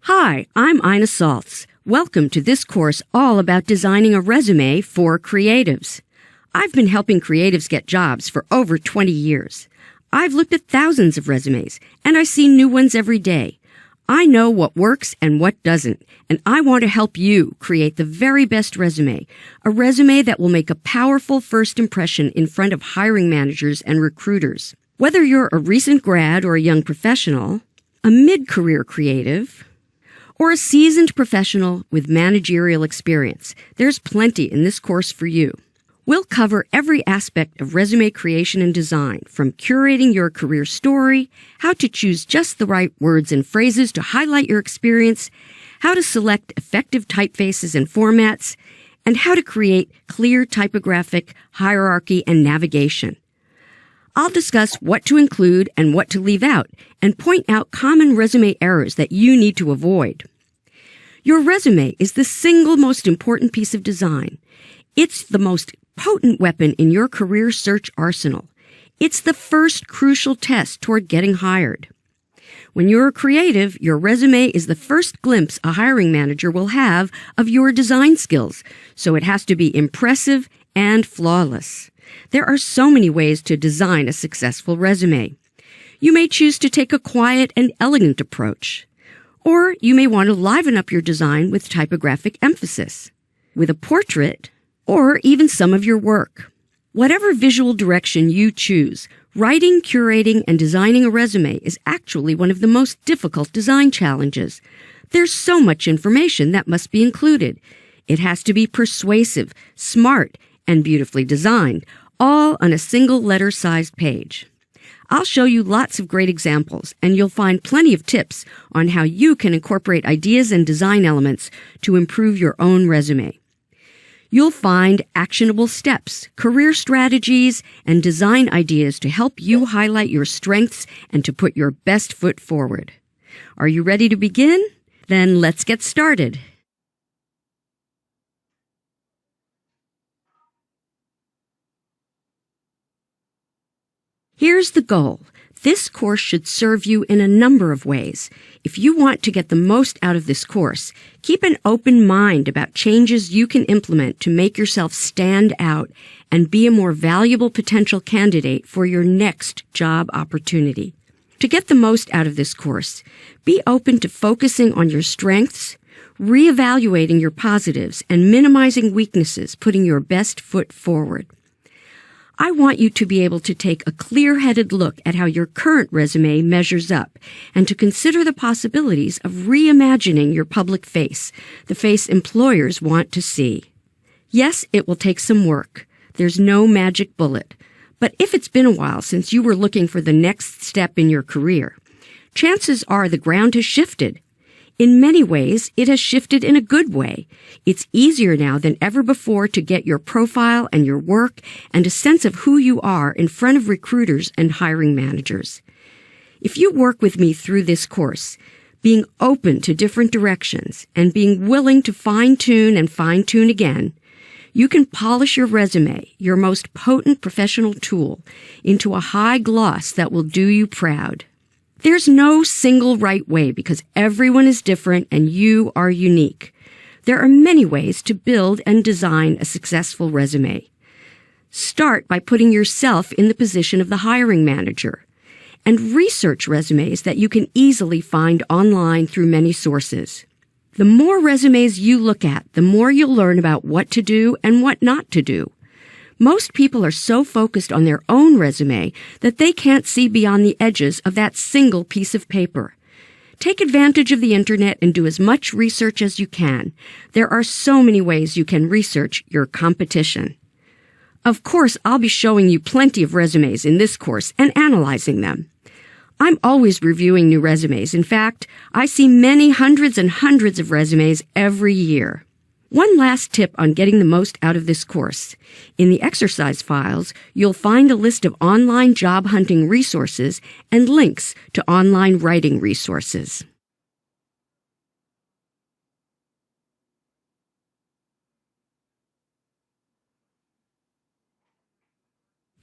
Hi, I'm Ina Saltz. Welcome to this course all about designing a resume for creatives. I've been helping creatives get jobs for over 20 years. I've looked at thousands of resumes, and I see new ones every day. I know what works and what doesn't, and I want to help you create the very best resume, a resume that will make a powerful first impression in front of hiring managers and recruiters. Whether you're a recent grad or a young professional, a mid-career creative, or a seasoned professional with managerial experience, there's plenty in this course for you. We'll cover every aspect of resume creation and design, from curating your career story, how to choose just the right words and phrases to highlight your experience, how to select effective typefaces and formats, and how to create clear typographic hierarchy and navigation. I'll discuss what to include and what to leave out, and point out common resume errors that you need to avoid. Your resume is the single most important piece of design. It's the most potent weapon in your career search arsenal. It's the first crucial test toward getting hired. When you're a creative, your resume is the first glimpse a hiring manager will have of your design skills, so it has to be impressive and flawless. There are so many ways to design a successful resume. You may choose to take a quiet and elegant approach. Or you may want to liven up your design with typographic emphasis, with a portrait, or even some of your work. Whatever visual direction you choose, writing, curating, and designing a resume is actually one of the most difficult design challenges. There's so much information that must be included. It has to be persuasive, smart, and beautifully designed, all on a single letter-sized page. I'll show you lots of great examples, and you'll find plenty of tips on how you can incorporate ideas and design elements to improve your own resume. You'll find actionable steps, career strategies, and design ideas to help you highlight your strengths and to put your best foot forward. Are you ready to begin? Then let's get started. Here's the goal. This course should serve you in a number of ways. If you want to get the most out of this course, keep an open mind about changes you can implement to make yourself stand out and be a more valuable potential candidate for your next job opportunity. To get the most out of this course, be open to focusing on your strengths, reevaluating your positives, and minimizing weaknesses, putting your best foot forward. I want you to be able to take a clear-headed look at how your current resume measures up and to consider the possibilities of reimagining your public face, the face employers want to see. Yes, it will take some work. There's no magic bullet. But if it's been a while since you were looking for the next step in your career, chances are the ground has shifted. In many ways, it has shifted in a good way. It's easier now than ever before to get your profile and your work and a sense of who you are in front of recruiters and hiring managers. If you work with me through this course, being open to different directions and being willing to fine-tune and fine-tune again, you can polish your resume, your most potent professional tool, into a high gloss that will do you proud. There's no single right way because everyone is different and you are unique. There are many ways to build and design a successful resume. Start by putting yourself in the position of the hiring manager and research resumes that you can easily find online through many sources. The more resumes you look at, the more you'll learn about what to do and what not to do. Most people are so focused on their own resume that they can't see beyond the edges of that single piece of paper. Take advantage of the internet and do as much research as you can. There are so many ways you can research your competition. Of course, I'll be showing you plenty of resumes in this course and analyzing them. I'm always reviewing new resumes. In fact, I see many hundreds and hundreds of resumes every year. One last tip on getting the most out of this course. In the exercise files, you'll find a list of online job hunting resources and links to online writing resources.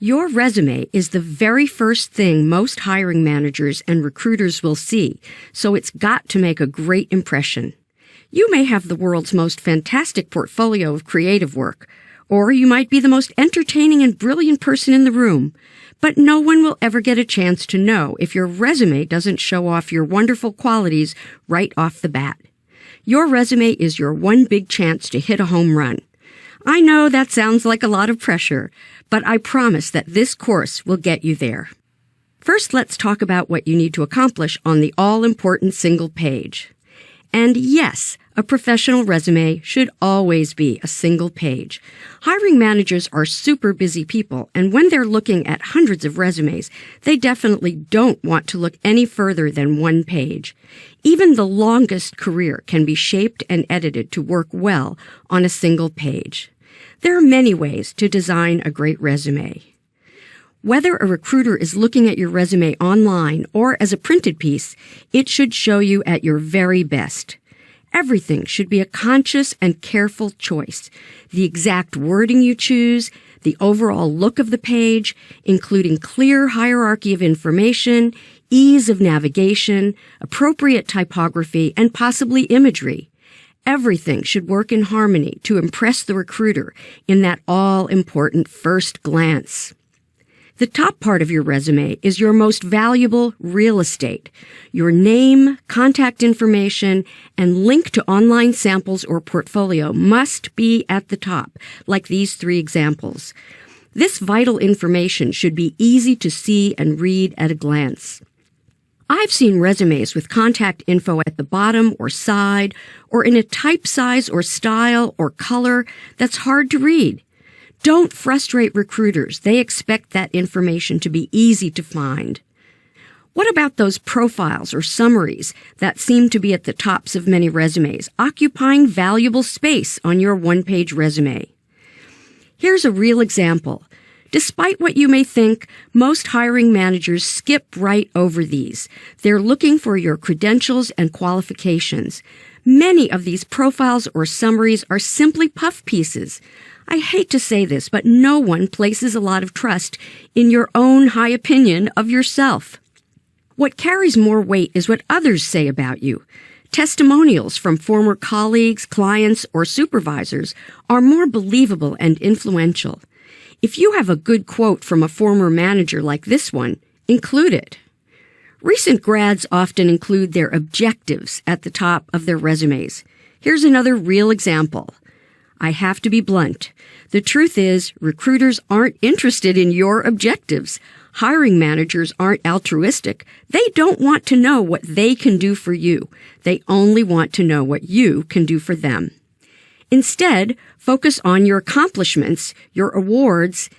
Your resume is the very first thing most hiring managers and recruiters will see, so it's got to make a great impression. You may have the world's most fantastic portfolio of creative work, or you might be the most entertaining and brilliant person in the room, but no one will ever get a chance to know if your resume doesn't show off your wonderful qualities right off the bat. Your resume is your one big chance to hit a home run. I know that sounds like a lot of pressure, but I promise that this course will get you there. First, let's talk about what you need to accomplish on the all-important single page. And yes, a professional resume should always be a single page. Hiring managers are super busy people, and when they're looking at hundreds of resumes, they definitely don't want to look any further than one page. Even the longest career can be shaped and edited to work well on a single page. There are many ways to design a great resume. Whether a recruiter is looking at your resume online or as a printed piece, it should show you at your very best. Everything should be a conscious and careful choice. The exact wording you choose, the overall look of the page, including clear hierarchy of information, ease of navigation, appropriate typography, and possibly imagery. Everything should work in harmony to impress the recruiter in that all-important first glance. The top part of your resume is your most valuable real estate. Your name, contact information, and link to online samples or portfolio must be at the top, like these 3 examples. This vital information should be easy to see and read at a glance. I've seen resumes with contact info at the bottom or side, or in a type size or style or color that's hard to read. Don't frustrate recruiters. They expect that information to be easy to find. What about those profiles or summaries that seem to be at the tops of many resumes, occupying valuable space on your one-page resume? Here's a real example. Despite what you may think, most hiring managers skip right over these. They're looking for your credentials and qualifications. Many of these profiles or summaries are simply puff pieces. I hate to say this, but no one places a lot of trust in your own high opinion of yourself. What carries more weight is what others say about you. Testimonials from former colleagues, clients, or supervisors are more believable and influential. If you have a good quote from a former manager like this one, include it. Recent grads often include their objectives at the top of their resumes. Here's another real example. I have to be blunt. The truth is, recruiters aren't interested in your objectives. Hiring managers aren't altruistic. They don't want to know what they can do for you. They only want to know what you can do for them. Instead, focus on your accomplishments, your awards,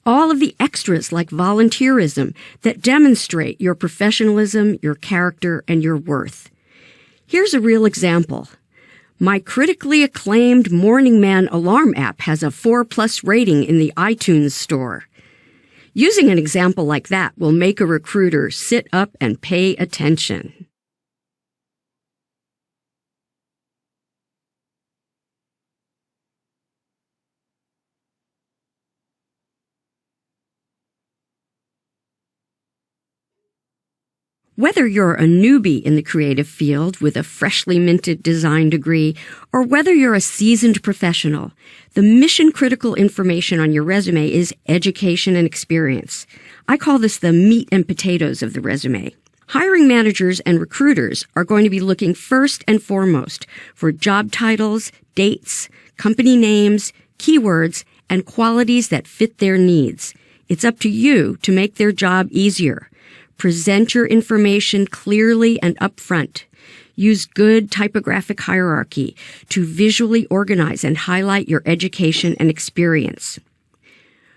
all of the extras like volunteerism that demonstrate your professionalism, your character, and your worth. Here's a real example. My critically acclaimed Morning Man alarm app has a 4+ rating in the iTunes store. Using an example like that will make a recruiter sit up and pay attention. Whether you're a newbie in the creative field with a freshly minted design degree, or whether you're a seasoned professional, the mission-critical information on your resume is education and experience. I call this the meat and potatoes of the resume. Hiring managers and recruiters are going to be looking first and foremost for job titles, dates, company names, keywords, and qualities that fit their needs. It's up to you to make their job easier. Present your information clearly and upfront. Use good typographic hierarchy to visually organize and highlight your education and experience.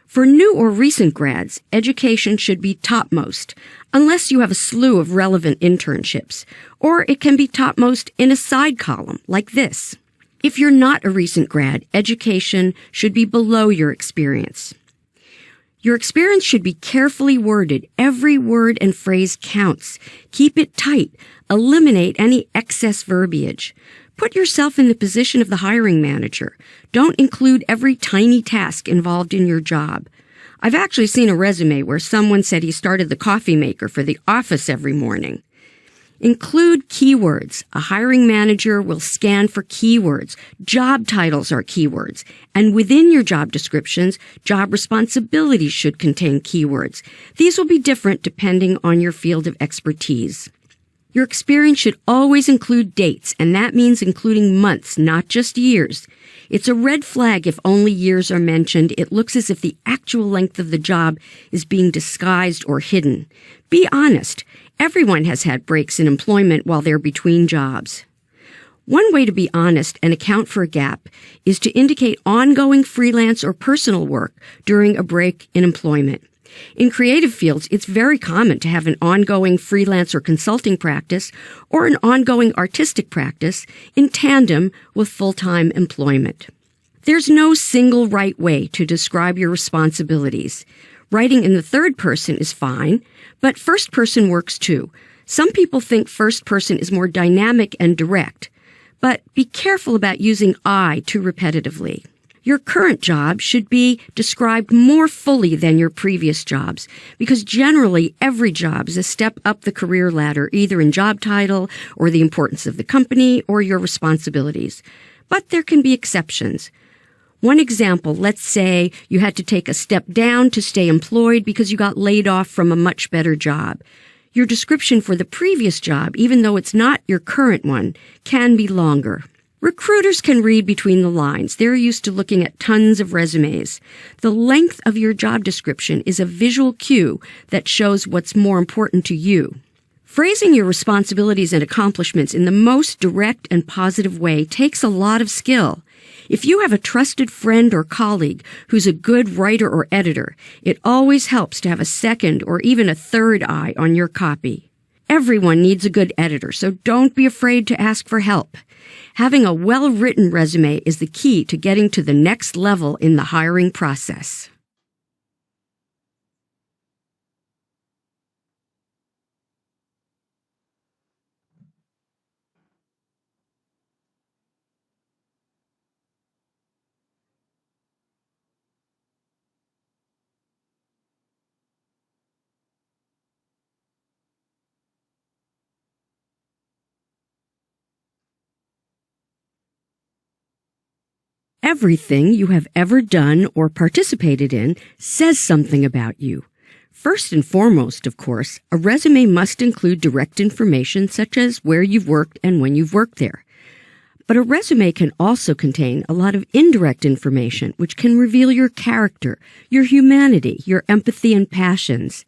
For new or recent grads, education should be topmost, unless you have a slew of relevant internships, or it can be topmost in a side column, like this. If you're not a recent grad, education should be below your experience. Your experience should be carefully worded. Every word and phrase counts. Keep it tight. Eliminate any excess verbiage. Put yourself in the position of the hiring manager. Don't include every tiny task involved in your job. I've actually seen a resume where someone said he started the coffee maker for the office every morning. Include keywords. A hiring manager will scan for keywords. Job titles are keywords. And within your job descriptions, job responsibilities should contain keywords. These will be different depending on your field of expertise. Your experience should always include dates, and that means including months, not just years. It's a red flag if only years are mentioned. It looks as if the actual length of the job is being disguised or hidden. Be honest. Everyone has had breaks in employment while they're between jobs. One way to be honest and account for a gap is to indicate ongoing freelance or personal work during a break in employment. In creative fields, it's very common to have an ongoing freelance or consulting practice or an ongoing artistic practice in tandem with full-time employment. There's no single right way to describe your responsibilities. Writing in the third person is fine, but first person works too. Some people think first person is more dynamic and direct, but be careful about using I too repetitively. Your current job should be described more fully than your previous jobs, because generally every job is a step up the career ladder, either in job title or the importance of the company or your responsibilities. But there can be exceptions. One example, let's say you had to take a step down to stay employed because you got laid off from a much better job. Your description for the previous job, even though it's not your current one, can be longer. Recruiters can read between the lines. They're used to looking at tons of resumes. The length of your job description is a visual cue that shows what's more important to you. Phrasing your responsibilities and accomplishments in the most direct and positive way takes a lot of skill. If you have a trusted friend or colleague who's a good writer or editor, it always helps to have a second or even a third eye on your copy. Everyone needs a good editor, so don't be afraid to ask for help. Having a well-written resume is the key to getting to the next level in the hiring process. Everything you have ever done or participated in says something about you. First and foremost, of course, a resume must include direct information such as where you've worked and when you've worked there. But a resume can also contain a lot of indirect information which can reveal your character, your humanity, your empathy and passions.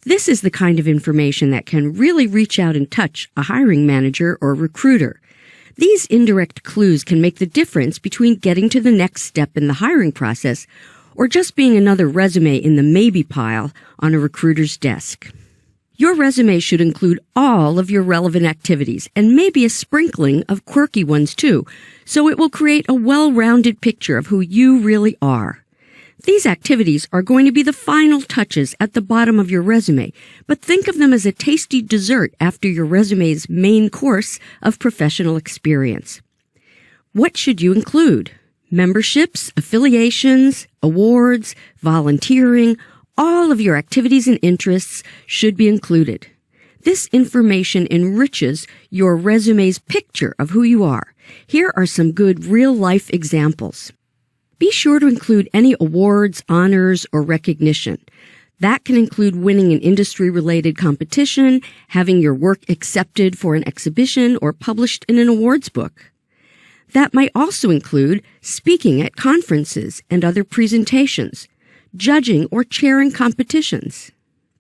This is the kind of information that can really reach out and touch a hiring manager or recruiter. These indirect clues can make the difference between getting to the next step in the hiring process or just being another resume in the maybe pile on a recruiter's desk. Your resume should include all of your relevant activities and maybe a sprinkling of quirky ones too, so it will create a well-rounded picture of who you really are. These activities are going to be the final touches at the bottom of your resume, but think of them as a tasty dessert after your resume's main course of professional experience. What should you include? Memberships, affiliations, awards, volunteering, all of your activities and interests should be included. This information enriches your resume's picture of who you are. Here are some good real-life examples. Be sure to include any awards, honors, or recognition. That can include winning an industry-related competition, having your work accepted for an exhibition, or published in an awards book. That might also include speaking at conferences and other presentations, judging or chairing competitions.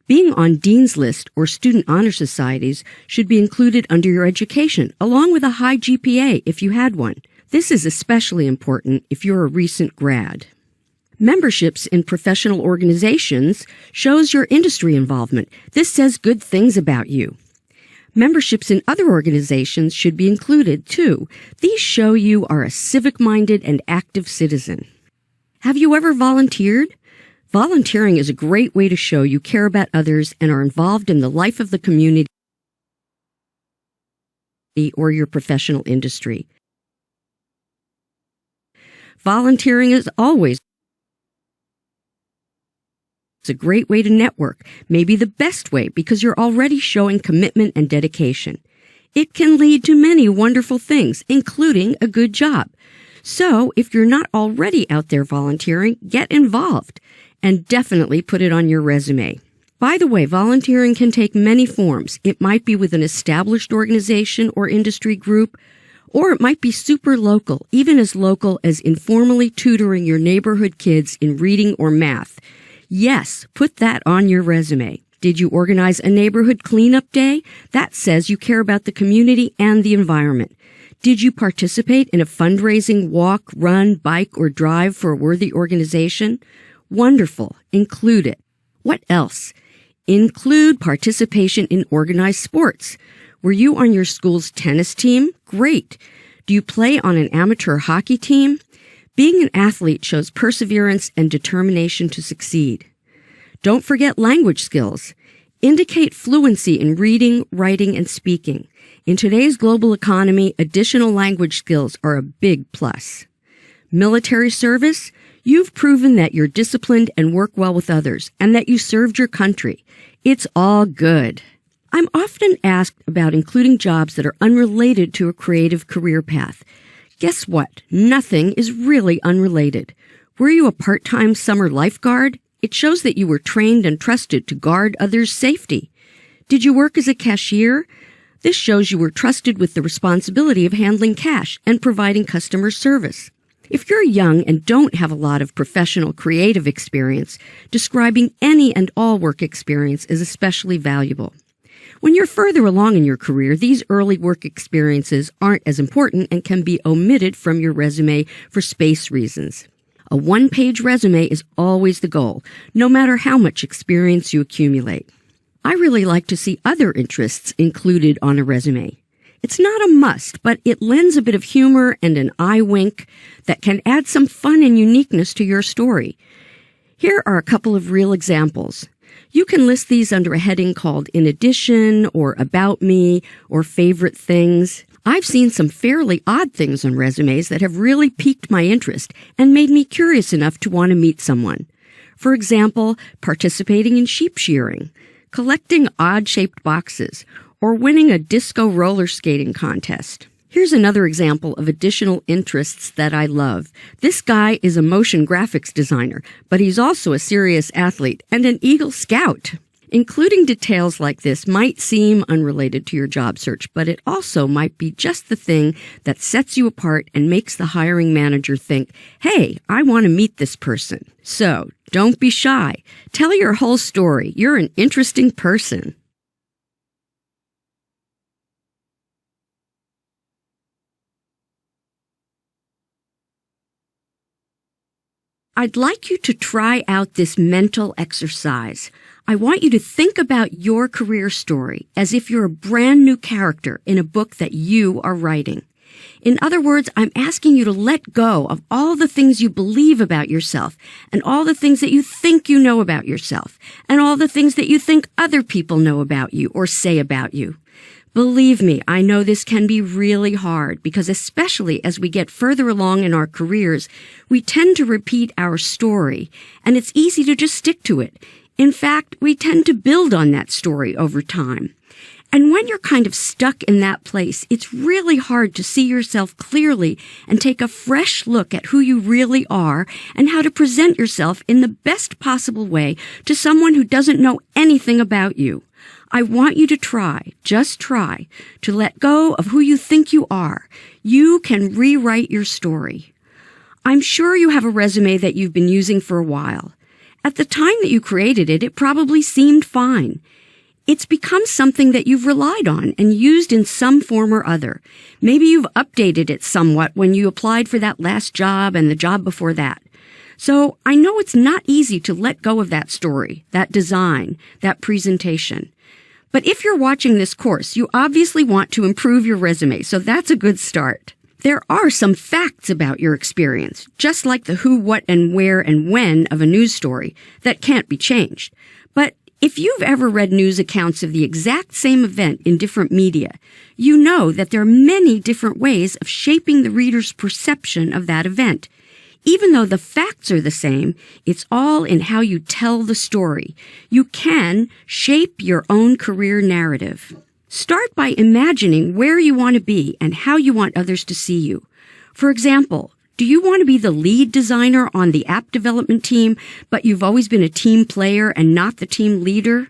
Being on Dean's List or Student Honor Societies should be included under your education, along with a high GPA if you had one. This is especially important if you're a recent grad. Memberships in professional organizations shows your industry involvement. This says good things about you. Memberships in other organizations should be included, too. These show you are a civic-minded and active citizen. Have you ever volunteered? Volunteering is a great way to show you care about others and are involved in the life of the community or your professional industry. Volunteering is always It's a great way to network, maybe the best way because you're already showing commitment and dedication. It can lead to many wonderful things, including a good job. So if you're not already out there volunteering, get involved and definitely put it on your resume. By the way, volunteering can take many forms. It might be with an established organization or industry group, or it might be super local, even as local as informally tutoring your neighborhood kids in reading or math. Yes, put that on your resume. Did you organize a neighborhood cleanup day? That says you care about the community and the environment. Did you participate in a fundraising walk, run, bike, or drive for a worthy organization? Wonderful. Include it. What else? Include participation in organized sports. Were you on your school's tennis team? Great. Do you play on an amateur hockey team? Being an athlete shows perseverance and determination to succeed. Don't forget language skills. Indicate fluency in reading, writing, and speaking. In today's global economy, additional language skills are a big plus. Military service? You've proven that you're disciplined and work well with others, and that you served your country. It's all good. I'm often asked about including jobs that are unrelated to a creative career path. Guess what? Nothing is really unrelated. Were you a part-time summer lifeguard? It shows that you were trained and trusted to guard others' safety. Did you work as a cashier? This shows you were trusted with the responsibility of handling cash and providing customer service. If you're young and don't have a lot of professional creative experience, describing any and all work experience is especially valuable. When you're further along in your career, these early work experiences aren't as important and can be omitted from your resume for space reasons. A one-page resume is always the goal, no matter how much experience you accumulate. I really like to see other interests included on a resume. It's not a must, but it lends a bit of humor and an eye wink that can add some fun and uniqueness to your story. Here are a couple of real examples. You can list these under a heading called In Addition or About Me or Favorite Things. I've seen some fairly odd things on resumes that have really piqued my interest and made me curious enough to want to meet someone. For example, participating in sheep shearing, collecting odd-shaped boxes, or winning a disco roller skating contest. Here's another example of additional interests that I love. This guy is a motion graphics designer, but he's also a serious athlete and an Eagle Scout. Including details like this might seem unrelated to your job search, but it also might be just the thing that sets you apart and makes the hiring manager think, hey, I want to meet this person. So, don't be shy. Tell your whole story. You're an interesting person. I'd like you to try out this mental exercise. I want you to think about your career story as if you're a brand new character in a book that you are writing. In other words, I'm asking you to let go of all the things you believe about yourself and all the things that you think you know about yourself and all the things that you think other people know about you or say about you. Believe me, I know this can be really hard because especially as we get further along in our careers, we tend to repeat our story and it's easy to just stick to it. In fact, we tend to build on that story over time. And when you're kind of stuck in that place, it's really hard to see yourself clearly and take a fresh look at who you really are and how to present yourself in the best possible way to someone who doesn't know anything about you. I want you to try, just try, to let go of who you think you are. You can rewrite your story. I'm sure you have a resume that you've been using for a while. At the time that you created it, it probably seemed fine. It's become something that you've relied on and used in some form or other. Maybe you've updated it somewhat when you applied for that last job and the job before that. So I know it's not easy to let go of that story, that design, that presentation. But if you're watching this course, you obviously want to improve your resume, so that's a good start. There are some facts about your experience, just like the who, what, and where and when of a news story, that can't be changed. But if you've ever read news accounts of the exact same event in different media, you know that there are many different ways of shaping the reader's perception of that event. Even though the facts are the same, it's all in how you tell the story. You can shape your own career narrative. Start by imagining where you want to be and how you want others to see you. For example, do you want to be the lead designer on the app development team, but you've always been a team player and not the team leader?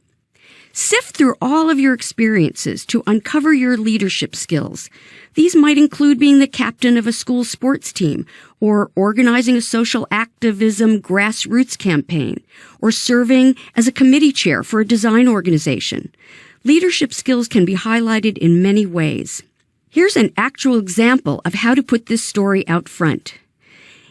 Sift through all of your experiences to uncover your leadership skills. These might include being the captain of a school sports team, or organizing a social activism grassroots campaign, or serving as a committee chair for a design organization. Leadership skills can be highlighted in many ways. Here's an actual example of how to put this story out front.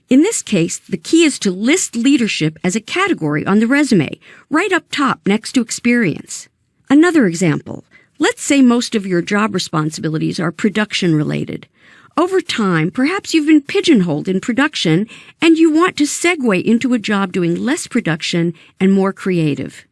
In this case, the key is to list leadership as a category on the resume, right up top next to experience. Another example. Let's say most of your job responsibilities are production-related. Over time, perhaps you've been pigeonholed in production and you want to segue into a job doing less production and more creative.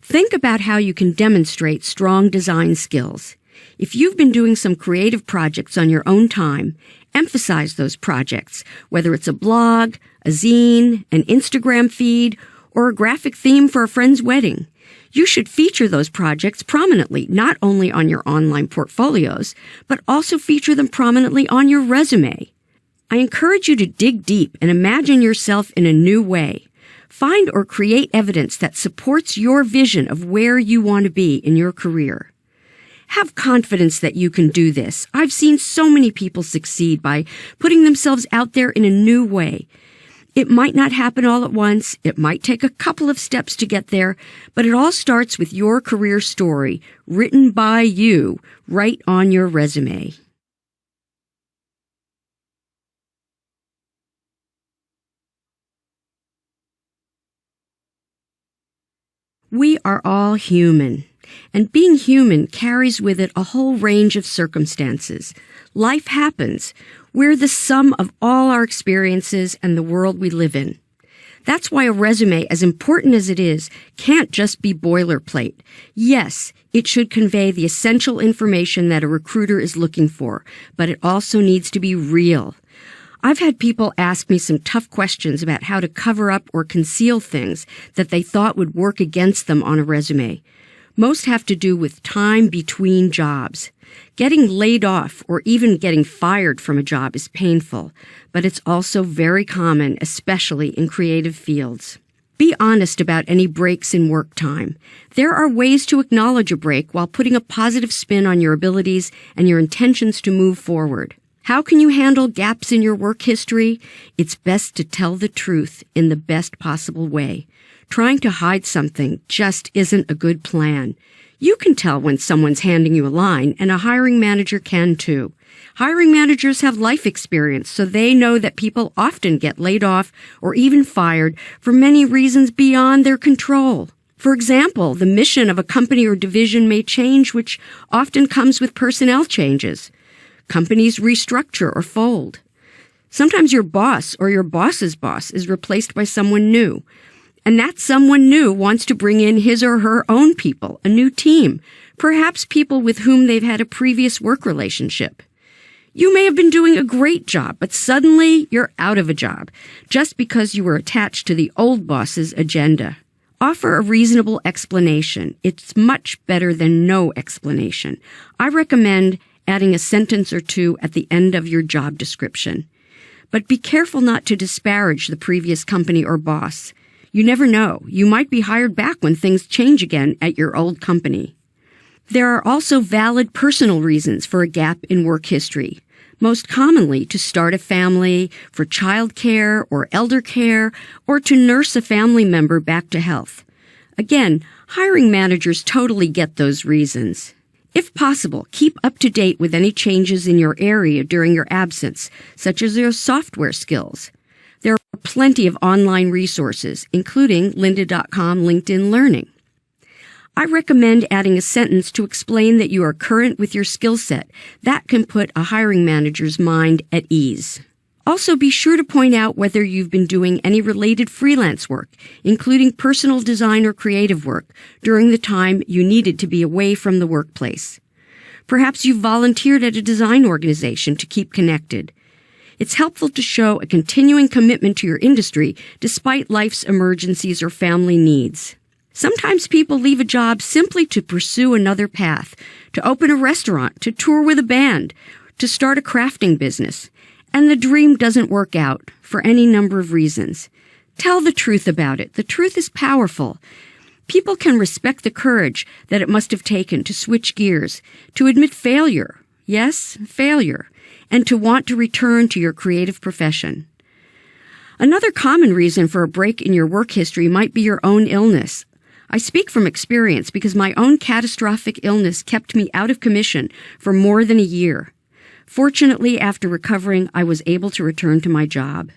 Think about how you can demonstrate strong design skills. If you've been doing some creative projects on your own time, emphasize those projects, whether it's a blog, a zine, an Instagram feed, or a graphic theme for a friend's wedding. You should feature those projects prominently, not only on your online portfolios, but also feature them prominently on your resume. I encourage you to dig deep and imagine yourself in a new way. Find or create evidence that supports your vision of where you want to be in your career. Have confidence that you can do this. I've seen so many people succeed by putting themselves out there in a new way. It might not happen all at once. It might take a couple of steps to get there, but it all starts with your career story, written by you, right on your resume. We are all human. And being human carries with it a whole range of circumstances. Life happens. We're the sum of all our experiences and the world we live in. That's why a resume, as important as it is, can't just be boilerplate. Yes, it should convey the essential information that a recruiter is looking for, but it also needs to be real. I've had people ask me some tough questions about how to cover up or conceal things that they thought would work against them on a resume. Most have to do with time between jobs. Getting laid off or even getting fired from a job is painful, but it's also very common, especially in creative fields. Be honest about any breaks in work time. There are ways to acknowledge a break while putting a positive spin on your abilities and your intentions to move forward. How can you handle gaps in your work history? It's best to tell the truth in the best possible way. Trying to hide something just isn't a good plan. You can tell when someone's handing you a line, and a hiring manager can too. Hiring managers have life experience, so they know that people often get laid off or even fired for many reasons beyond their control. For example, the mission of a company or division may change, which often comes with personnel changes. Companies restructure or fold. Sometimes your boss or your boss's boss is replaced by someone new. And that someone new wants to bring in his or her own people, a new team, perhaps people with whom they've had a previous work relationship. You may have been doing a great job, but suddenly you're out of a job just because you were attached to the old boss's agenda. Offer a reasonable explanation. It's much better than no explanation. I recommend adding a sentence or two at the end of your job description. But be careful not to disparage the previous company or boss. You never know. You might be hired back when things change again at your old company. There are also valid personal reasons for a gap in work history. Most commonly to start a family, for child care or elder care, or to nurse a family member back to health. Again, hiring managers totally get those reasons. If possible, keep up to date with any changes in your area during your absence, such as your software skills. There are plenty of online resources, including lynda.com LinkedIn Learning. I recommend adding a sentence to explain that you are current with your skill set. That can put a hiring manager's mind at ease. Also, be sure to point out whether you've been doing any related freelance work, including personal design or creative work, during the time you needed to be away from the workplace. Perhaps you volunteered at a design organization to keep connected. It's helpful to show a continuing commitment to your industry despite life's emergencies or family needs. Sometimes people leave a job simply to pursue another path, to open a restaurant, to tour with a band, to start a crafting business. And the dream doesn't work out for any number of reasons. Tell the truth about it. The truth is powerful. People can respect the courage that it must have taken to switch gears, to admit failure. Yes, failure. And to want to return to your creative profession. Another common reason for a break in your work history might be your own illness. I speak from experience because my own catastrophic illness kept me out of commission for more than a year. Fortunately, after recovering, I was able to return to my job.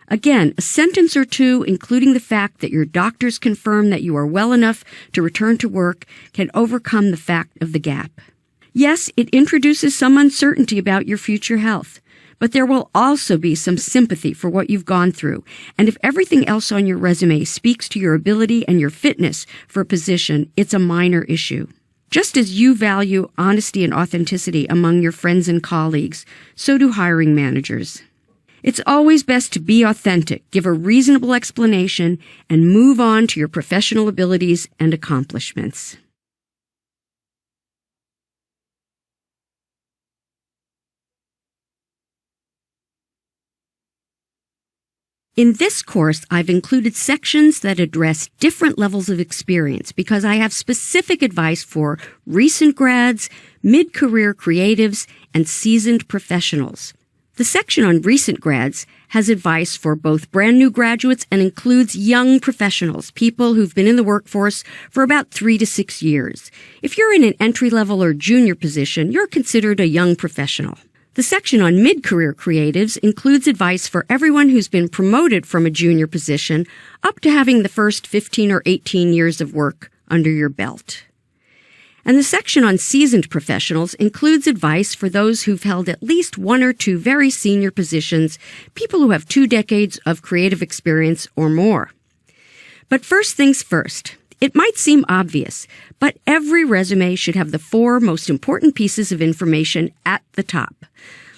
Again, a sentence or two, including the fact that your doctors confirm that you are well enough to return to work, can overcome the fact of the gap. Yes, it introduces some uncertainty about your future health, but there will also be some sympathy for what you've gone through, and if everything else on your resume speaks to your ability and your fitness for a position, it's a minor issue. Just as you value honesty and authenticity among your friends and colleagues, so do hiring managers. It's always best to be authentic, give a reasonable explanation, and move on to your professional abilities and accomplishments. In this course, I've included sections that address different levels of experience because I have specific advice for recent grads, mid-career creatives, and seasoned professionals. The section on recent grads has advice for both brand new graduates and includes young professionals, people who've been in the workforce for about 3 to 6 years. If you're in an entry-level or junior position, you're considered a young professional. The section on mid-career creatives includes advice for everyone who's been promoted from a junior position up to having the first 15 or 18 years of work under your belt. And the section on seasoned professionals includes advice for those who've held at least 1 or 2 very senior positions, people who have 2 decades of creative experience or more. But first things first. It might seem obvious, but every resume should have the 4 most important pieces of information at the top.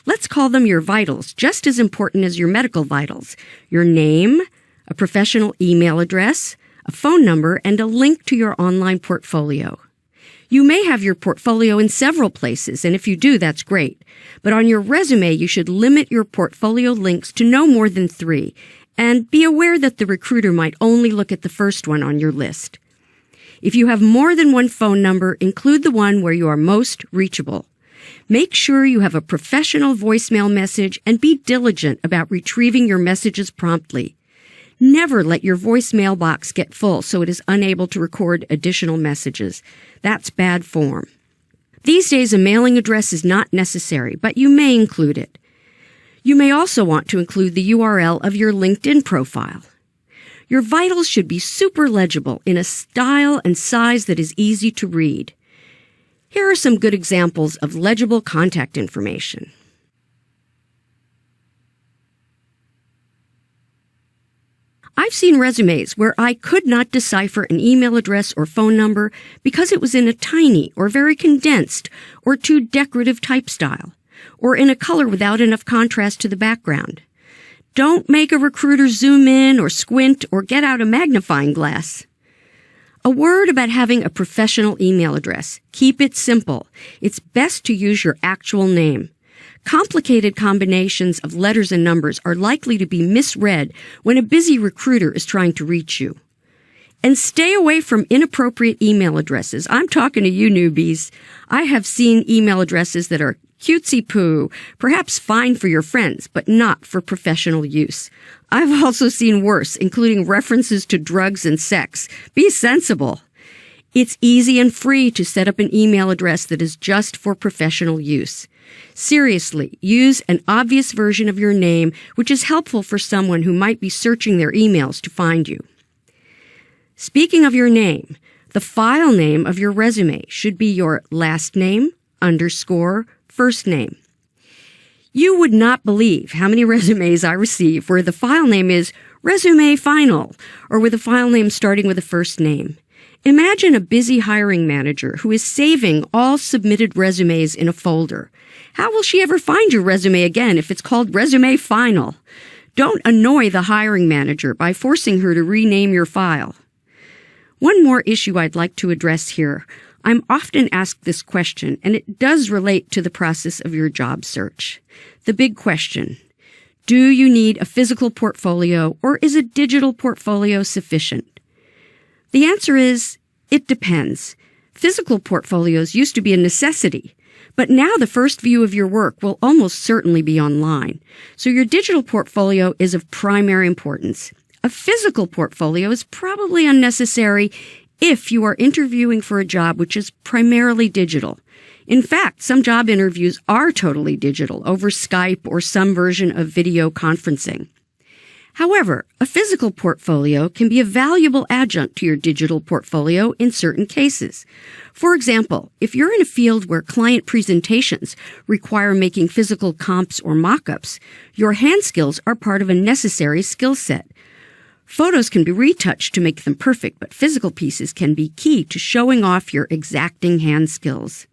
Let's call them your vitals, just as important as your medical vitals. Your name, a professional email address, a phone number, and a link to your online portfolio. You may have your portfolio in several places, and if you do, that's great. But on your resume, you should limit your portfolio links to no more than 3, and be aware that the recruiter might only look at the first one on your list. If you have more than one phone number, include the one where you are most reachable. Make sure you have a professional voicemail message and be diligent about retrieving your messages promptly. Never let your voicemail box get full so it is unable to record additional messages. That's bad form. These days, a mailing address is not necessary, but you may include it. You may also want to include the URL of your LinkedIn profile. Your vitals should be super legible in a style and size that is easy to read. Here are some good examples of legible contact information. I've seen resumes where I could not decipher an email address or phone number because it was in a tiny or very condensed or too decorative type style, or in a color without enough contrast to the background. Don't make a recruiter zoom in or squint or get out a magnifying glass. A word about having a professional email address. Keep it simple. It's best to use your actual name. Complicated combinations of letters and numbers are likely to be misread when a busy recruiter is trying to reach you. And stay away from inappropriate email addresses. I'm talking to you newbies. I have seen email addresses that are cutesy-poo, perhaps fine for your friends, but not for professional use. I've also seen worse, including references to drugs and sex. Be sensible. It's easy and free to set up an email address that is just for professional use. Seriously, use an obvious version of your name, which is helpful for someone who might be searching their emails to find you. Speaking of your name, the file name of your resume should be your last name _ first name. You would not believe how many resumes I receive where the file name is resume final or with a file name starting with a first name. Imagine a busy hiring manager who is saving all submitted resumes in a folder. How will she ever find your resume again if it's called Resume Final? Don't annoy the hiring manager by forcing her to rename your file. One more issue I'd like to address here. I'm often asked this question, and it does relate to the process of your job search. The big question: do you need a physical portfolio, or is a digital portfolio sufficient? The answer is, it depends. Physical portfolios used to be a necessity, but now the first view of your work will almost certainly be online. So your digital portfolio is of primary importance. A physical portfolio is probably unnecessary if you are interviewing for a job which is primarily digital. In fact, some job interviews are totally digital over Skype or some version of video conferencing. However, a physical portfolio can be a valuable adjunct to your digital portfolio in certain cases. For example, if you're in a field where client presentations require making physical comps or mock-ups, your hand skills are part of a necessary skill set. Photos can be retouched to make them perfect, but physical pieces can be key to showing off your exacting hand skills.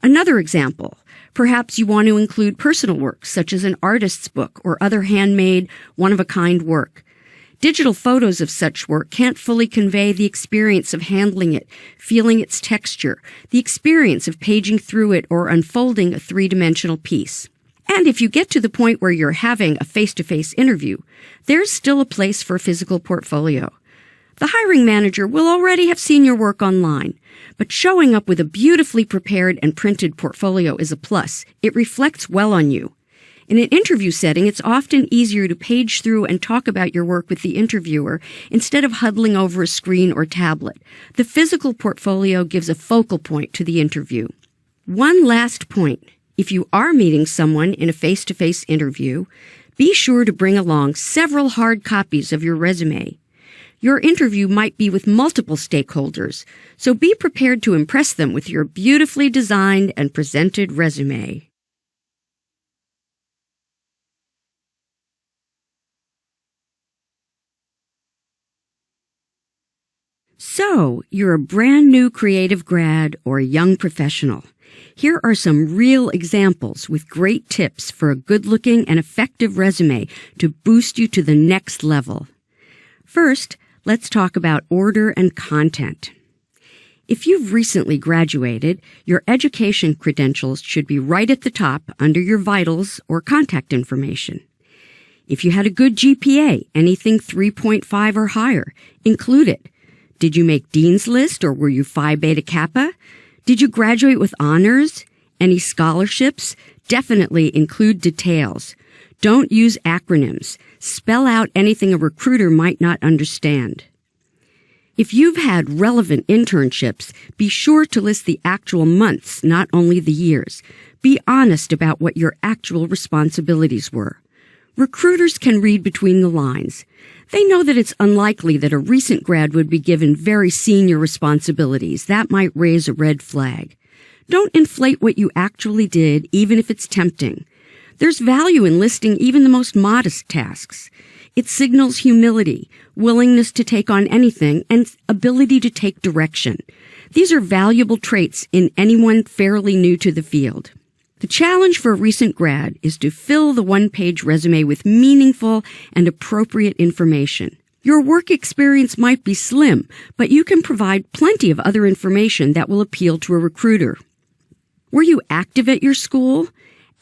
Another example, perhaps you want to include personal work, such as an artist's book or other handmade, one-of-a-kind work. Digital photos of such work can't fully convey the experience of handling it, feeling its texture, the experience of paging through it or unfolding a three-dimensional piece. And if you get to the point where you're having a face-to-face interview, there's still a place for a physical portfolio. The hiring manager will already have seen your work online, but showing up with a beautifully prepared and printed portfolio is a plus. It reflects well on you. In an interview setting, it's often easier to page through and talk about your work with the interviewer instead of huddling over a screen or tablet. The physical portfolio gives a focal point to the interview. One last point. If you are meeting someone in a face-to-face interview, be sure to bring along several hard copies of your resume. Your interview might be with multiple stakeholders, so be prepared to impress them with your beautifully designed and presented resume. So, you're a brand new creative grad or a young professional. Here are some real examples with great tips for a good-looking and effective resume to boost you to the next level. First, let's talk about order and content. If you've recently graduated, your education credentials should be right at the top under your vitals or contact information. If you had a good GPA, anything 3.5 or higher, include it. Did you make Dean's List or were you Phi Beta Kappa? Did you graduate with honors? Any scholarships? Definitely include details. Don't use acronyms. Spell out anything a recruiter might not understand. If you've had relevant internships, be sure to list the actual months, not only the years. Be honest about what your actual responsibilities were. Recruiters can read between the lines. They know that it's unlikely that a recent grad would be given very senior responsibilities. That might raise a red flag. Don't inflate what you actually did, even if it's tempting. There's value in listing even the most modest tasks. It signals humility, willingness to take on anything, and ability to take direction. These are valuable traits in anyone fairly new to the field. The challenge for a recent grad is to fill the one-page resume with meaningful and appropriate information. Your work experience might be slim, but you can provide plenty of other information that will appeal to a recruiter. Were you active at your school?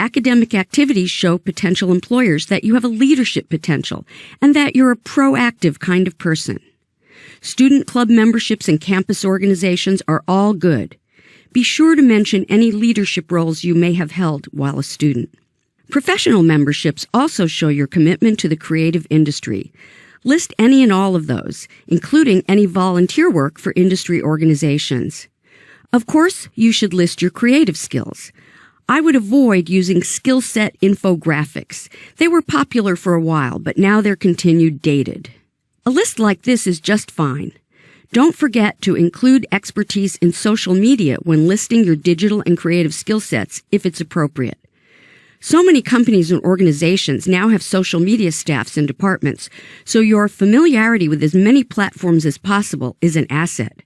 Academic activities show potential employers that you have a leadership potential and that you're a proactive kind of person. Student club memberships and campus organizations are all good. Be sure to mention any leadership roles you may have held while a student. Professional memberships also show your commitment to the creative industry. List any and all of those, including any volunteer work for industry organizations. Of course, you should list your creative skills. I would avoid using skill set infographics. They were popular for a while, but now they're continued dated. A list like this is just fine. Don't forget to include expertise in social media when listing your digital and creative skill sets if it's appropriate. So many companies and organizations now have social media staffs and departments, so your familiarity with as many platforms as possible is an asset.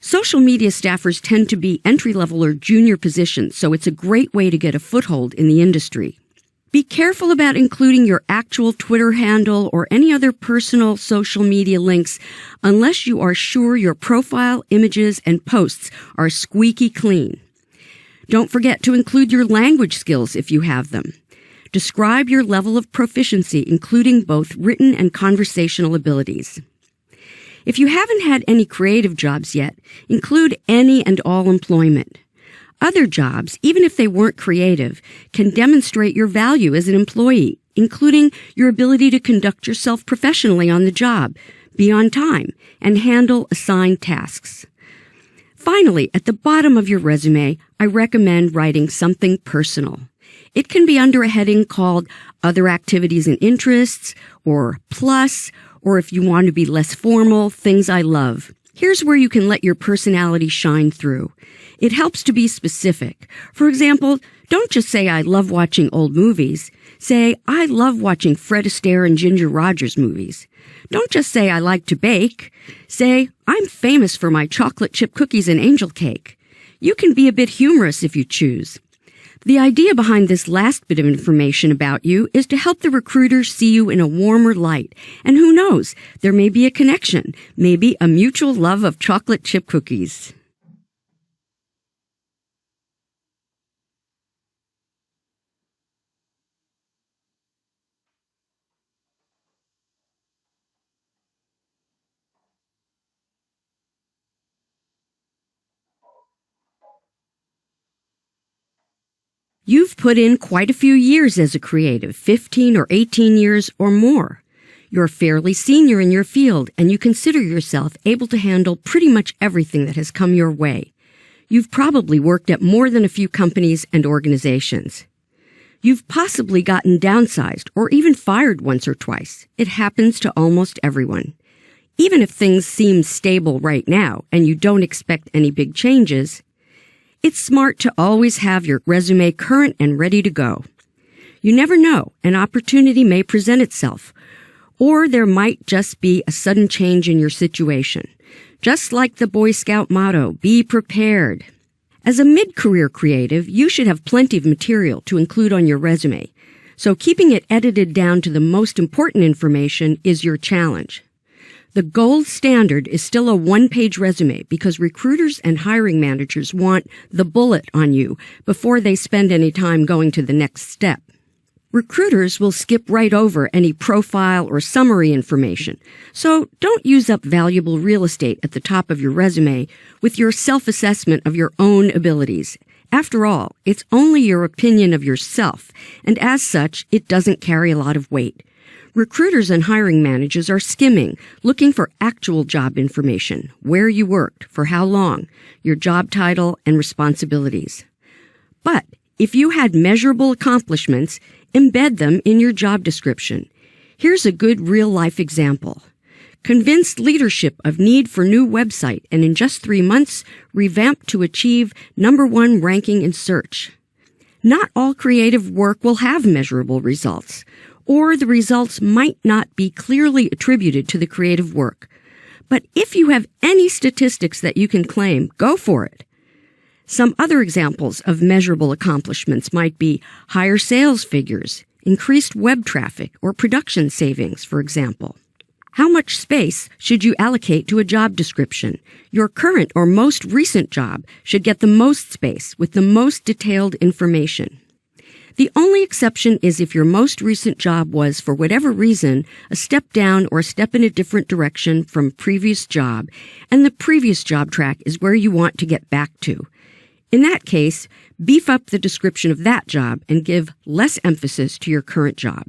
Social media staffers tend to be entry-level or junior positions, so it's a great way to get a foothold in the industry. Be careful about including your actual Twitter handle or any other personal social media links unless you are sure your profile, images, and posts are squeaky clean. Don't forget to include your language skills if you have them. Describe your level of proficiency, including both written and conversational abilities. If you haven't had any creative jobs yet, include any and all employment. Other jobs, even if they weren't creative, can demonstrate your value as an employee, including your ability to conduct yourself professionally on the job, be on time, and handle assigned tasks. Finally, at the bottom of your resume, I recommend writing something personal. It can be under a heading called Other Activities and Interests, or Plus, or if you want to be less formal, Things I Love. Here's where you can let your personality shine through. It helps to be specific. For example, don't just say, I love watching old movies. Say, I love watching Fred Astaire and Ginger Rogers movies. Don't just say, I like to bake. Say, I'm famous for my chocolate chip cookies and angel cake. You can be a bit humorous if you choose. The idea behind this last bit of information about you is to help the recruiter see you in a warmer light. And who knows, there may be a connection, maybe a mutual love of chocolate chip cookies. You've put in quite a few years as a creative, 15 or 18 years or more. You're fairly senior in your field, and you consider yourself able to handle pretty much everything that has come your way. You've probably worked at more than a few companies and organizations. You've possibly gotten downsized or even fired once or twice. It happens to almost everyone. Even if things seem stable right now and you don't expect any big changes, it's smart to always have your resume current and ready to go. You never know, an opportunity may present itself, or there might just be a sudden change in your situation. Just like the Boy Scout motto, be prepared. As a mid-career creative, you should have plenty of material to include on your resume, so keeping it edited down to the most important information is your challenge. The gold standard is still a one-page resume because recruiters and hiring managers want the bullet on you before they spend any time going to the next step. Recruiters will skip right over any profile or summary information, so don't use up valuable real estate at the top of your resume with your self-assessment of your own abilities. After all, it's only your opinion of yourself, and as such, it doesn't carry a lot of weight. Recruiters and hiring managers are skimming, looking for actual job information, where you worked, for how long, your job title, and responsibilities. But if you had measurable accomplishments, embed them in your job description. Here's a good real-life example. Convinced leadership of need for new website, and in just 3 months, revamped to achieve #1 ranking in search. Not all creative work will have measurable results, or the results might not be clearly attributed to the creative work. But if you have any statistics that you can claim, go for it. Some other examples of measurable accomplishments might be higher sales figures, increased web traffic, or production savings, for example. How much space should you allocate to a job description? Your current or most recent job should get the most space with the most detailed information. The only exception is if your most recent job was, for whatever reason, a step down or a step in a different direction from a previous job, and the previous job track is where you want to get back to. In that case, beef up the description of that job and give less emphasis to your current job.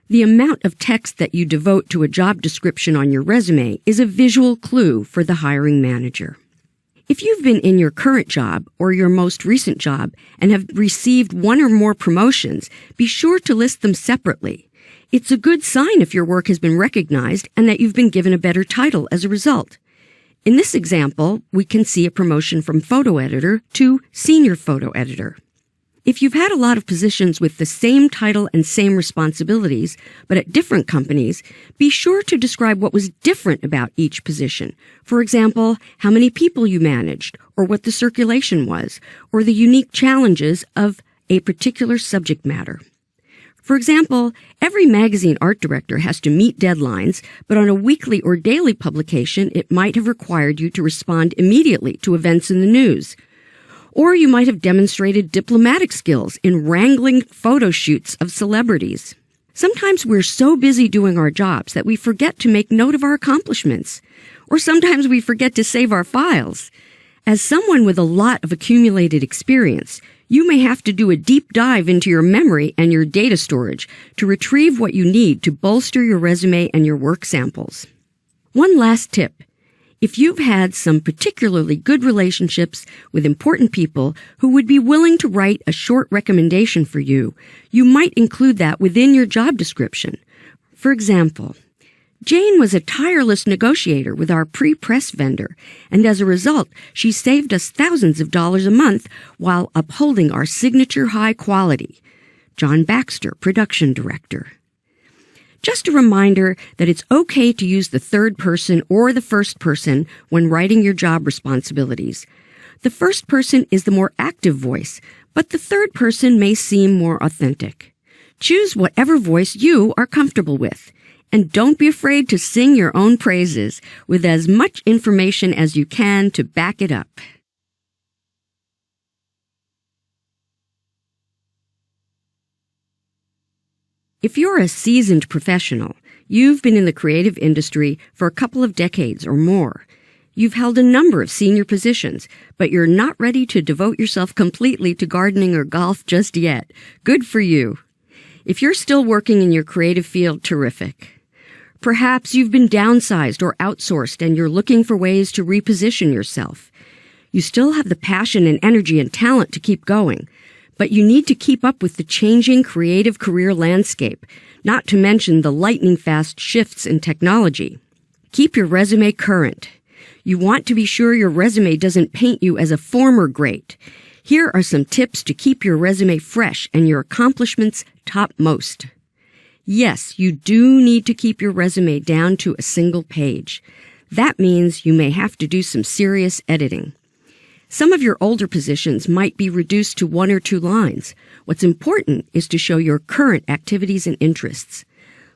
The amount of text that you devote to a job description on your resume is a visual clue for the hiring manager. If you've been in your current job or your most recent job and have received 1 or more promotions, be sure to list them separately. It's a good sign if your work has been recognized and that you've been given a better title as a result. In this example, we can see a promotion from photo editor to senior photo editor. If you've had a lot of positions with the same title and same responsibilities, but at different companies, be sure to describe what was different about each position. For example, how many people you managed, or what the circulation was, or the unique challenges of a particular subject matter. For example, every magazine art director has to meet deadlines, but on a weekly or daily publication, it might have required you to respond immediately to events in the news. Or you might have demonstrated diplomatic skills in wrangling photo shoots of celebrities. Sometimes we're so busy doing our jobs that we forget to make note of our accomplishments. Or sometimes we forget to save our files. As someone with a lot of accumulated experience, you may have to do a deep dive into your memory and your data storage to retrieve what you need to bolster your resume and your work samples. One last tip. If you've had some particularly good relationships with important people who would be willing to write a short recommendation for you, you might include that within your job description. For example, Jane was a tireless negotiator with our pre-press vendor, and as a result, she saved us thousands of dollars a month while upholding our signature high quality. John Baxter, production director. Just a reminder that it's okay to use the third person or the first person when writing your job responsibilities. The first person is the more active voice, but the third person may seem more authentic. Choose whatever voice you are comfortable with. And don't be afraid to sing your own praises with as much information as you can to back it up. If you're a seasoned professional, you've been in the creative industry for a couple of decades or more. You've held a number of senior positions, but you're not ready to devote yourself completely to gardening or golf just yet. Good for you. If you're still working in your creative field, terrific. Perhaps you've been downsized or outsourced and you're looking for ways to reposition yourself. You still have the passion and energy and talent to keep going, but you need to keep up with the changing creative career landscape, not to mention the lightning-fast shifts in technology. Keep your resume current. You want to be sure your resume doesn't paint you as a former great. Here are some tips to keep your resume fresh and your accomplishments topmost. Yes, you do need to keep your resume down to a single page. That means you may have to do some serious editing. Some of your older positions might be reduced to 1 or 2 lines. What's important is to show your current activities and interests.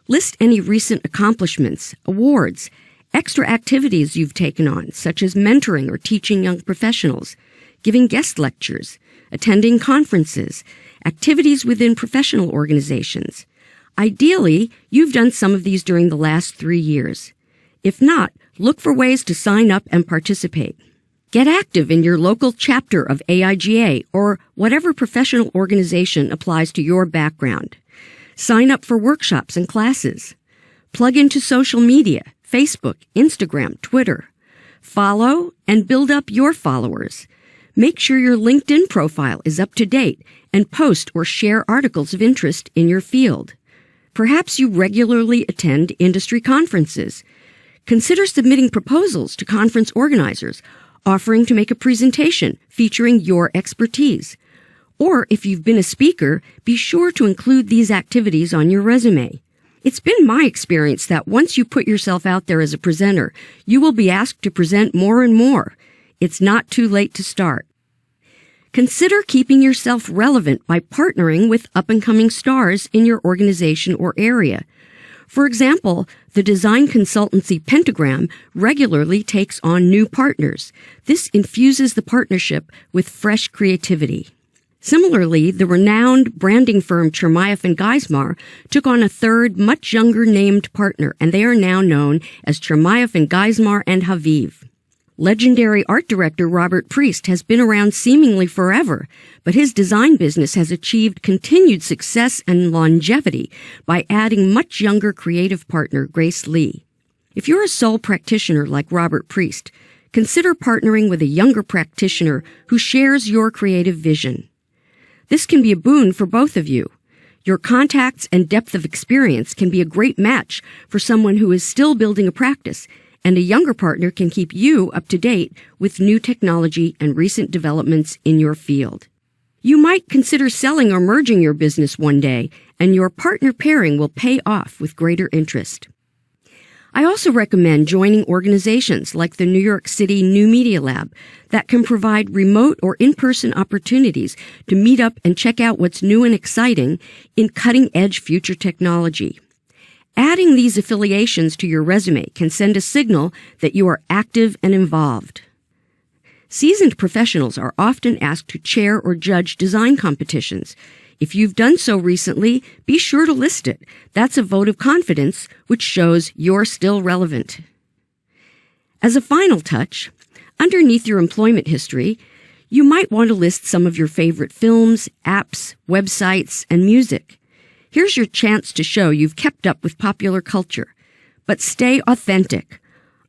List any recent accomplishments, awards, extra activities you've taken on, such as mentoring or teaching young professionals, giving guest lectures, attending conferences, activities within professional organizations. Ideally, you've done some of these during the last 3 years. If not, look for ways to sign up and participate. Get active in your local chapter of AIGA or whatever professional organization applies to your background. Sign up for workshops and classes. Plug into social media, Facebook, Instagram, Twitter. Follow and build up your followers. Make sure your LinkedIn profile is up to date and post or share articles of interest in your field. Perhaps you regularly attend industry conferences. Consider submitting proposals to conference organizers, offering to make a presentation featuring your expertise. Or if you've been a speaker, be sure to include these activities on your resume. It's been my experience that once you put yourself out there as a presenter, you will be asked to present more and more. It's not too late to start. Consider keeping yourself relevant by partnering with up-and-coming stars in your organization or area. For example, the design consultancy Pentagram regularly takes on new partners. This infuses the partnership with fresh creativity. Similarly, the renowned branding firm Chermayeff & Geismar took on a third, much younger named partner, and they are now known as Chermayeff & Geismar and Haviv. Legendary art director Robert Priest has been around seemingly forever, but his design business has achieved continued success and longevity by adding much younger creative partner Grace Lee. If you're a sole practitioner like Robert Priest, consider partnering with a younger practitioner who shares your creative vision. This can be a boon for both of you. Your contacts and depth of experience can be a great match for someone who is still building a practice, and a younger partner can keep you up to date with new technology and recent developments in your field. You might consider selling or merging your business one day, and your partner pairing will pay off with greater interest. I also recommend joining organizations like the New York City New Media Lab that can provide remote or in-person opportunities to meet up and check out what's new and exciting in cutting-edge future technology. Adding these affiliations to your resume can send a signal that you are active and involved. Seasoned professionals are often asked to chair or judge design competitions. If you've done so recently, be sure to list it. That's a vote of confidence, which shows you're still relevant. As a final touch, underneath your employment history, you might want to list some of your favorite films, apps, websites, and music. Here's your chance to show you've kept up with popular culture. But stay authentic.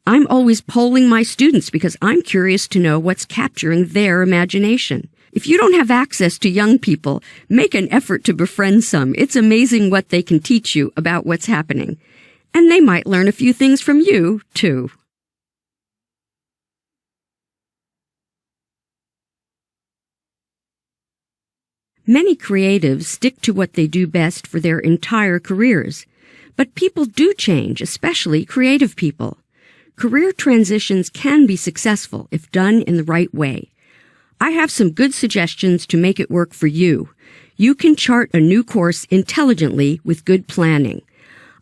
I'm always polling my students because I'm curious to know what's capturing their imagination. If you don't have access to young people, make an effort to befriend some. It's amazing what they can teach you about what's happening. And they might learn a few things from you, too. Many creatives stick to what they do best for their entire careers. But people do change, especially creative people. Career transitions can be successful if done in the right way. I have some good suggestions to make it work for you. You can chart a new course intelligently with good planning.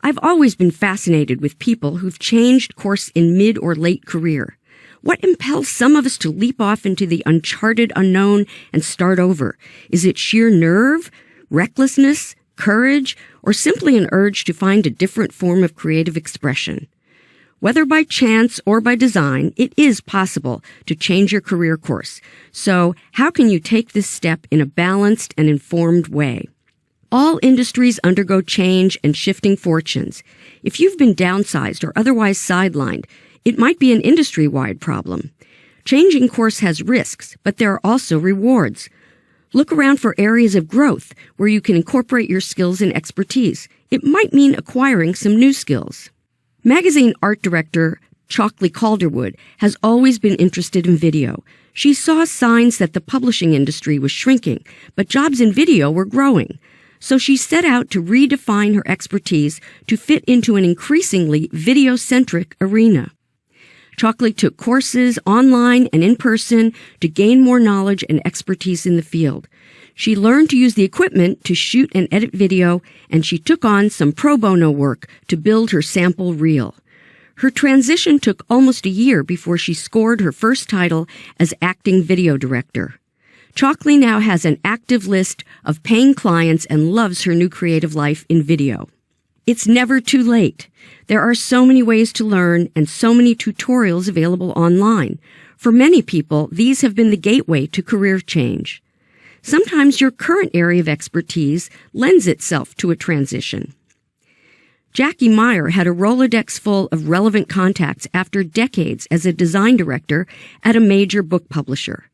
I've always been fascinated with people who've changed course in mid or late career. What impels some of us to leap off into the uncharted unknown and start over? Is it sheer nerve, recklessness, courage, or simply an urge to find a different form of creative expression? Whether by chance or by design, it is possible to change your career course. So, how can you take this step in a balanced and informed way? All industries undergo change and shifting fortunes. If you've been downsized or otherwise sidelined, it might be an industry-wide problem. Changing course has risks, but there are also rewards. Look around for areas of growth where you can incorporate your skills and expertise. It might mean acquiring some new skills. Magazine art director Chalkley Calderwood has always been interested in video. She saw signs that the publishing industry was shrinking, but jobs in video were growing. So she set out to redefine her expertise to fit into an increasingly video-centric arena. Chalkley took courses online and in person to gain more knowledge and expertise in the field. She learned to use the equipment to shoot and edit video, and she took on some pro bono work to build her sample reel. Her transition took almost a year before she scored her first title as acting video director. Chalkley now has an active list of paying clients and loves her new creative life in video. It's never too late. There are so many ways to learn and so many tutorials available online. For many people, these have been the gateway to career change. Sometimes your current area of expertise lends itself to a transition. Jackie Meyer had a Rolodex full of relevant contacts after decades as a design director at a major book publisher.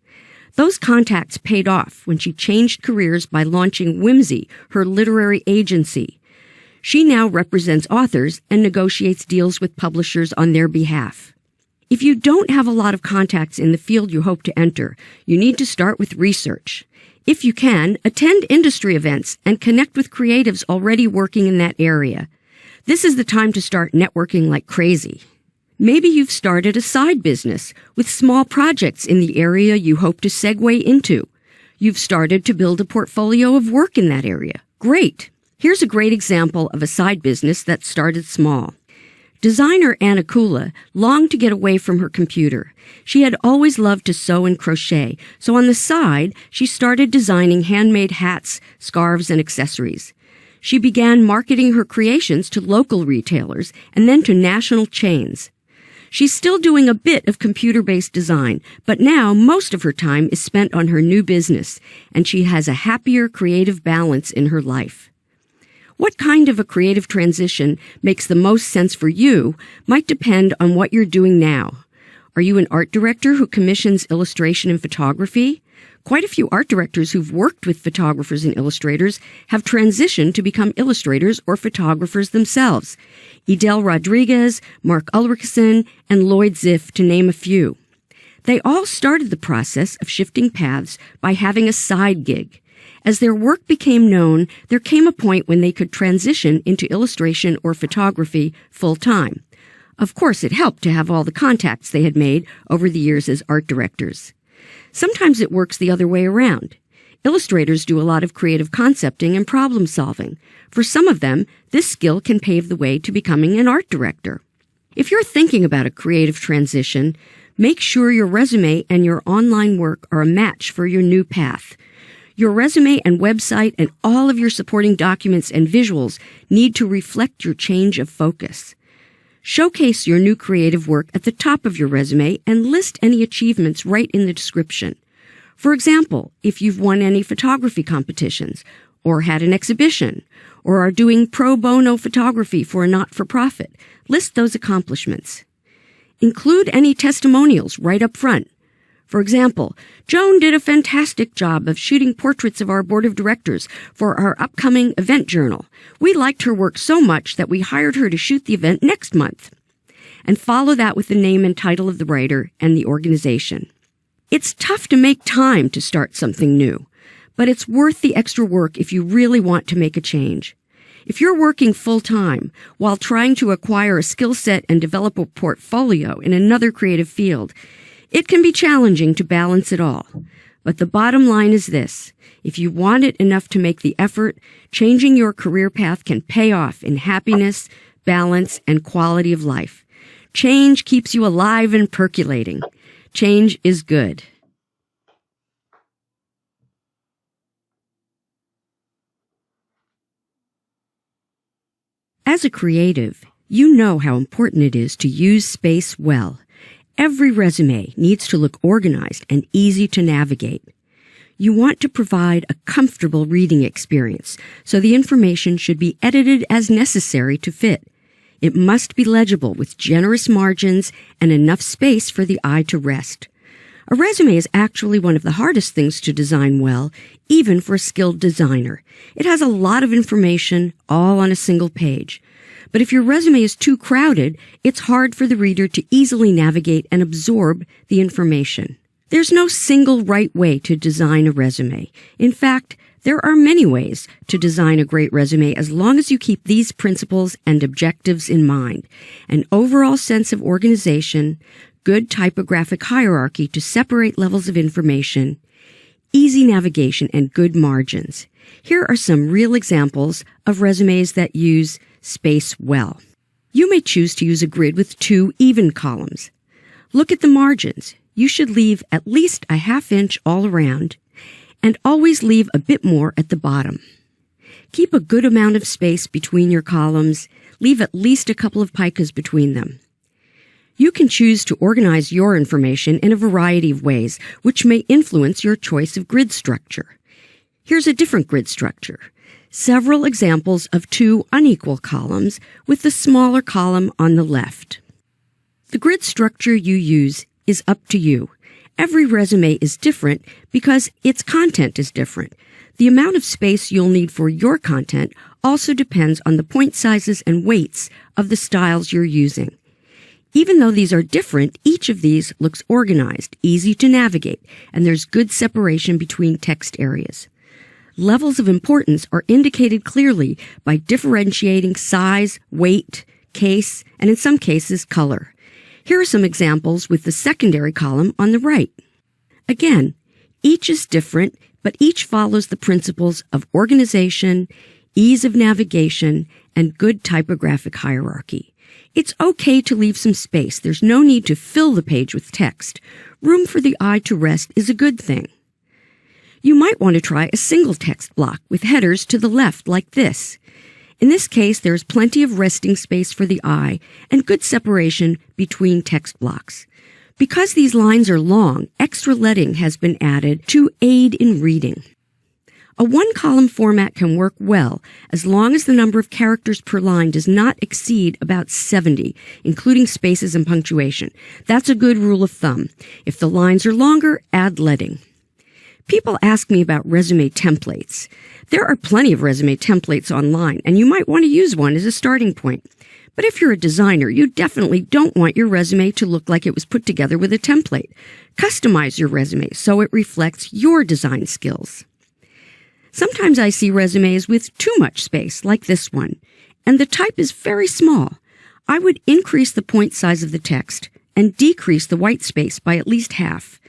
Those contacts paid off when she changed careers by launching Whimsy, her literary agency. She now represents authors and negotiates deals with publishers on their behalf. If you don't have a lot of contacts in the field you hope to enter, you need to start with research. If you can, attend industry events and connect with creatives already working in that area. This is the time to start networking like crazy. Maybe you've started a side business with small projects in the area you hope to segue into. You've started to build a portfolio of work in that area. Great! Here's a great example of a side business that started small. Designer Anna Kula longed to get away from her computer. She had always loved to sew and crochet, so on the side, she started designing handmade hats, scarves, and accessories. She began marketing her creations to local retailers and then to national chains. She's still doing a bit of computer-based design, but now most of her time is spent on her new business, and she has a happier creative balance in her life. What kind of a creative transition makes the most sense for you might depend on what you're doing now. Are you an art director who commissions illustration and photography? Quite a few art directors who've worked with photographers and illustrators have transitioned to become illustrators or photographers themselves. Edel Rodriguez, Mark Ulrichsen, and Lloyd Ziff, to name a few. They all started the process of shifting paths by having a side gig. As their work became known, there came a point when they could transition into illustration or photography full-time. Of course, it helped to have all the contacts they had made over the years as art directors. Sometimes it works the other way around. Illustrators do a lot of creative concepting and problem solving. For some of them, this skill can pave the way to becoming an art director. If you're thinking about a creative transition, make sure your resume and your online work are a match for your new path. Your resume and website and all of your supporting documents and visuals need to reflect your change of focus. Showcase your new creative work at the top of your resume and list any achievements right in the description. For example, if you've won any photography competitions, or had an exhibition, or are doing pro bono photography for a not-for-profit, list those accomplishments. Include any testimonials right up front. For example, Joan did a fantastic job of shooting portraits of our board of directors for our upcoming event journal. We liked her work so much that we hired her to shoot the event next month. And follow that with the name and title of the writer and the organization. It's tough to make time to start something new, but it's worth the extra work if you really want to make a change. If you're working full-time while trying to acquire a skill set and develop a portfolio in another creative field, it can be challenging to balance it all. But the bottom line is this. If you want it enough to make the effort, changing your career path can pay off in happiness, balance, and quality of life. Change keeps you alive and percolating. Change is good. As a creative, you know how important it is to use space well. Every resume needs to look organized and easy to navigate. You want to provide a comfortable reading experience, so the information should be edited as necessary to fit. It must be legible with generous margins and enough space for the eye to rest. A resume is actually one of the hardest things to design well, even for a skilled designer. It has a lot of information, all on a single page. But if your resume is too crowded, it's hard for the reader to easily navigate and absorb the information. There's no single right way to design a resume. In fact, there are many ways to design a great resume as long as you keep these principles and objectives in mind. An overall sense of organization, good typographic hierarchy to separate levels of information, easy navigation, and good margins. Here are some real examples of resumes that use space well. You may choose to use a grid with 2 even columns. Look at the margins. You should leave at least a ½ inch all around and always leave a bit more at the bottom. Keep a good amount of space between your columns. Leave at least a couple of picas between them. You can choose to organize your information in a variety of ways, which may influence your choice of grid structure. Here's a different grid structure. Several examples of 2 unequal columns with the smaller column on the left. The grid structure you use is up to you. Every resume is different because its content is different. The amount of space you'll need for your content also depends on the point sizes and weights of the styles you're using. Even though these are different, each of these looks organized, easy to navigate, and there's good separation between text areas. Levels of importance are indicated clearly by differentiating size, weight, case, and in some cases, color. Here are some examples with the secondary column on the right. Again, each is different, but each follows the principles of organization, ease of navigation, and good typographic hierarchy. It's okay to leave some space. There's no need to fill the page with text. Room for the eye to rest is a good thing. You might want to try a single text block with headers to the left like this. In this case, there's plenty of resting space for the eye and good separation between text blocks. Because these lines are long, extra leading has been added to aid in reading. A one-column format can work well as long as the number of characters per line does not exceed about 70, including spaces and punctuation. That's a good rule of thumb. If the lines are longer, add leading. People ask me about resume templates. There are plenty of resume templates online, and you might want to use one as a starting point. But if you're a designer, you definitely don't want your resume to look like it was put together with a template. Customize your resume so it reflects your design skills. Sometimes I see resumes with too much space, like this one, and the type is very small. I would increase the point size of the text and decrease the white space by at least half.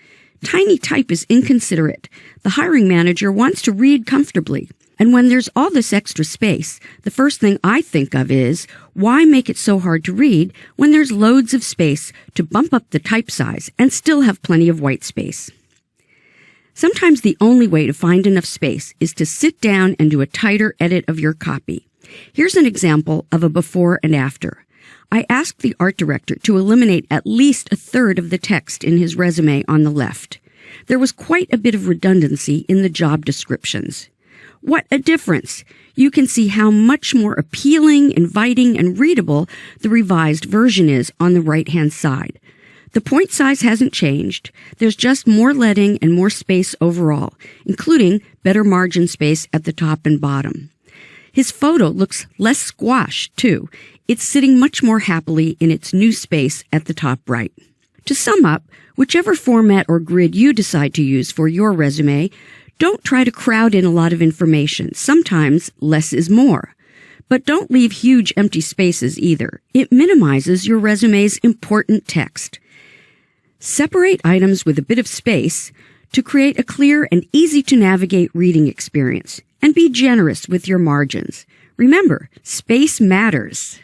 Tiny type is inconsiderate. The hiring manager wants to read comfortably. And when there's all this extra space, the first thing I think of is, why make it so hard to read when there's loads of space to bump up the type size and still have plenty of white space? Sometimes the only way to find enough space is to sit down and do a tighter edit of your copy. Here's an example of a before and after. I asked the art director to eliminate at least a third of the text in his resume on the left. There was quite a bit of redundancy in the job descriptions. What a difference! You can see how much more appealing, inviting, and readable the revised version is on the right-hand side. The point size hasn't changed. There's just more leading and more space overall, including better margin space at the top and bottom. His photo looks less squashed, too. It's sitting much more happily in its new space at the top right. To sum up, whichever format or grid you decide to use for your resume, don't try to crowd in a lot of information. Sometimes less is more. But don't leave huge empty spaces either. It minimizes your resume's important text. Separate items with a bit of space to create a clear and easy-to-navigate reading experience. And be generous with your margins. Remember, space matters.